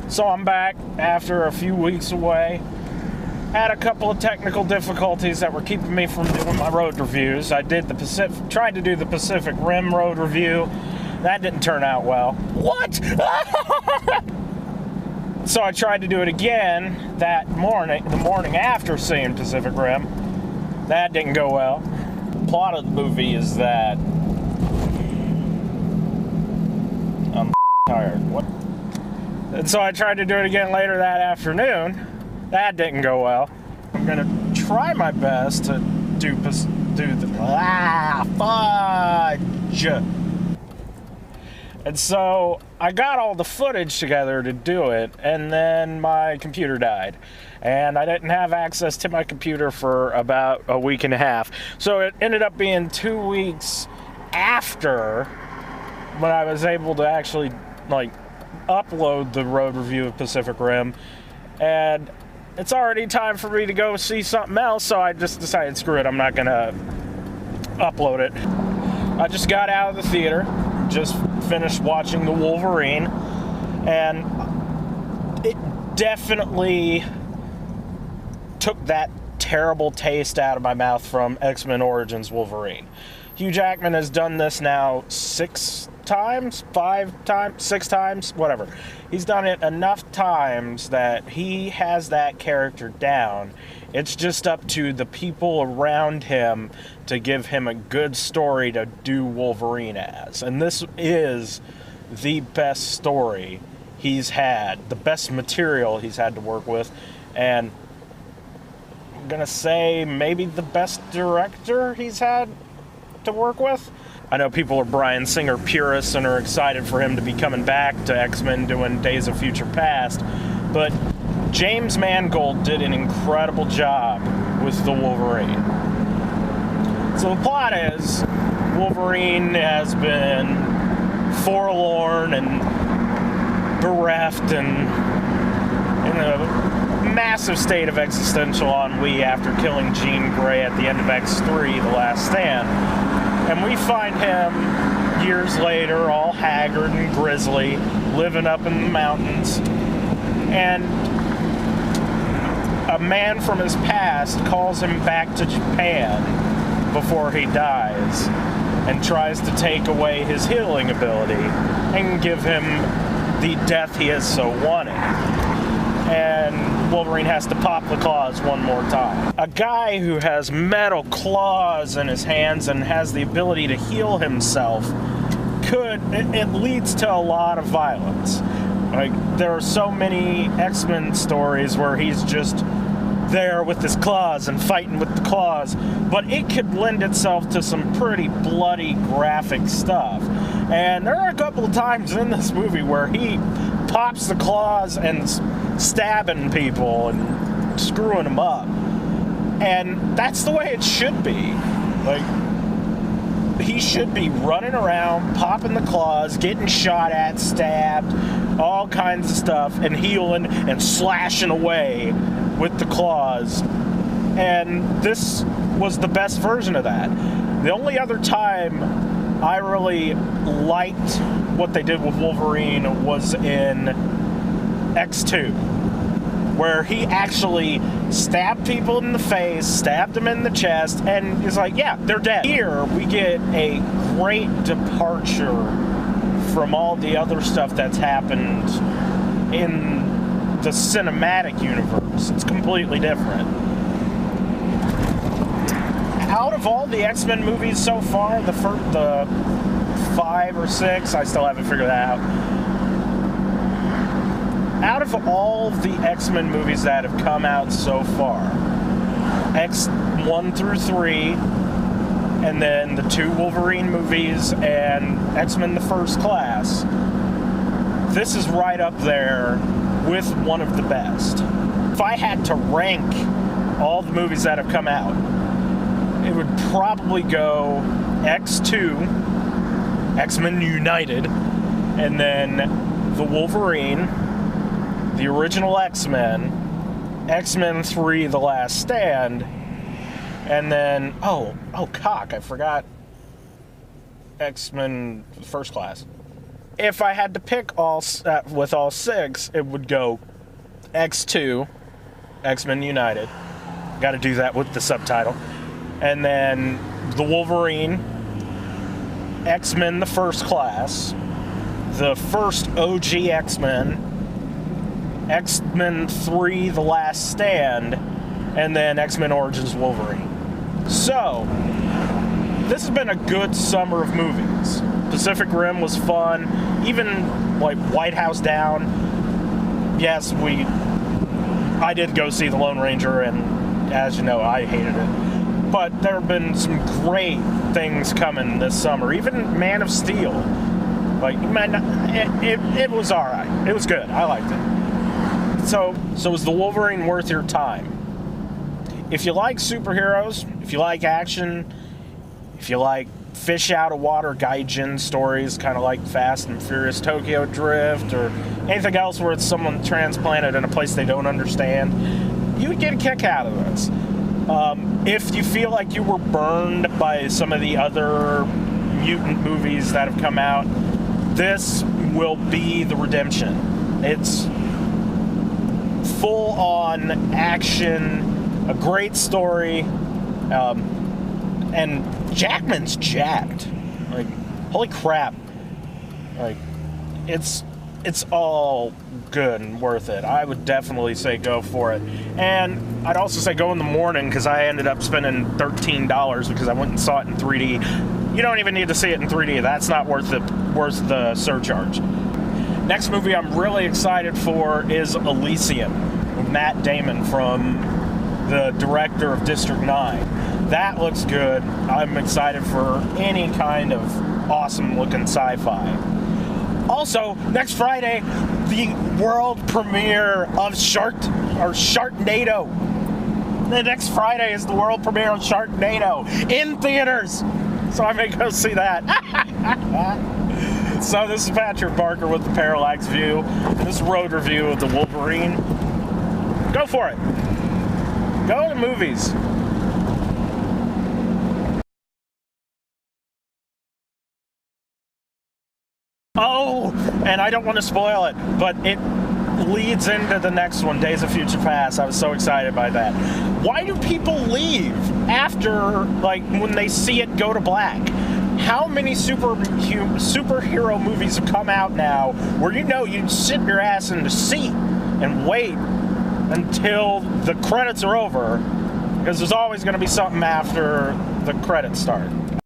So I'm back after a few weeks away. Had a couple of technical difficulties that were keeping me from doing my road reviews. I did tried to do the Pacific Rim road review. That didn't turn out well. What? So I tried to do it again that morning, the morning after seeing Pacific Rim. That didn't go well. The plot of the movie is that I'm tired. What? And so I tried to do it again later that afternoon. That didn't go well. I'm gonna try my best to do the fudge. And so I got all the footage together to do it, and then my computer died. And I didn't have access to my computer for about a week and a half. So it ended up being 2 weeks after when I was able to actually upload the road review of Pacific Rim. And it's already time for me to go see something else, so I just decided, screw it, I'm not gonna upload it. I just got out of the theater, just finished watching the Wolverine, and it definitely took that terrible taste out of my mouth from X-Men Origins Wolverine. Hugh Jackman has done this now 6 times, whatever. He's done it enough times that he has that character down. It's just up to the people around him to give him a good story to do Wolverine as. And this is the best story he's had, the best material he's had to work with, and I'm gonna say maybe the best director he's had to work with. I know people are Bryan Singer purists and are excited for him to be coming back to X-Men doing Days of Future Past, but James Mangold did an incredible job with the Wolverine. So the plot is, Wolverine has been forlorn and bereft and in a massive state of existential ennui after killing Jean Grey at the end of X3, The Last Stand. And we find him years later, all haggard and grisly, living up in the mountains. And a man from his past calls him back to Japan before he dies and tries to take away his healing ability and give him the death he has so wanted. And Wolverine has to pop the claws one more time. A guy who has metal claws in his hands and has the ability to heal himself it leads to a lot of violence. There are so many X-Men stories where he's just there with his claws and fighting with the claws, but it could lend itself to some pretty bloody, graphic stuff. And there are a couple of times in this movie where he pops the claws and stabbing people and screwing them up. And that's the way it should be. He should be running around, popping the claws, getting shot at, stabbed, all kinds of stuff, and healing and slashing away with the claws. And this was the best version of that. The only other time I really liked what they did with Wolverine was in X2, where he actually stabbed people in the face, stabbed them in the chest, and is like, yeah, they're dead. Here, we get a great departure from all the other stuff that's happened in the cinematic universe. It's completely different. Out of all the X-Men movies so far, the 5 or 6, I still haven't figured that out. Out of all the X-Men movies that have come out so far, X1 through 3, and then the 2 Wolverine movies, and X-Men the First Class, this is right up there with one of the best. If I had to rank all the movies that have come out, it would probably go X2, X-Men United, and then the Wolverine, the original X-Men, X-Men 3, The Last Stand, and then, I forgot X-Men First Class. if I had to pick with all 6, it would go X2, X-Men United. Got to do that with the subtitle. And then the Wolverine, X-Men the First Class, the first OG X-Men, X-Men 3 The Last Stand, and then X-Men Origins Wolverine. So, this has been a good summer of movies. Pacific Rim was fun. Even, like, White House Down. Yes, I did go see The Lone Ranger, and as you know, I hated it. But there have been some great things coming this summer. Even Man of Steel. Like, it was alright. It was good. I liked it. So is the Wolverine worth your time? If you like superheroes, if you like action, if you like fish out of water gaijin stories, kind of like Fast and Furious Tokyo Drift, or anything else where it's someone transplanted in a place they don't understand, you would get a kick out of this. If you feel like you were burned by some of the other mutant movies that have come out, this will be the redemption. It's full-on action, a great story, and Jackman's jacked. Like, holy crap. Like, it's all good and worth it. I would definitely say go for it. And I'd also say go in the morning, because I ended up spending $13 because I went and saw it in 3D. You don't even need to see it in 3D. That's not worth the surcharge. Next movie I'm really excited for is Elysium, with Matt Damon, from the director of District 9. That looks good. I'm excited for any kind of awesome-looking sci-fi. Also, next Friday, the world premiere of Sharknado. The next Friday is the world premiere of Sharknado in theaters. So I may go see that. So this is Patrick Barker with the Parallax View. This is road review of the Wolverine. Go for it. Go to the movies. Oh, and I don't want to spoil it, but it leads into the next one, Days of Future Past. I was so excited by that. Why do people leave after, like, when they see it go to black? How many superhero movies have come out now where you sit your ass in the seat and wait until the credits are over, because there's always going to be something after the credits start.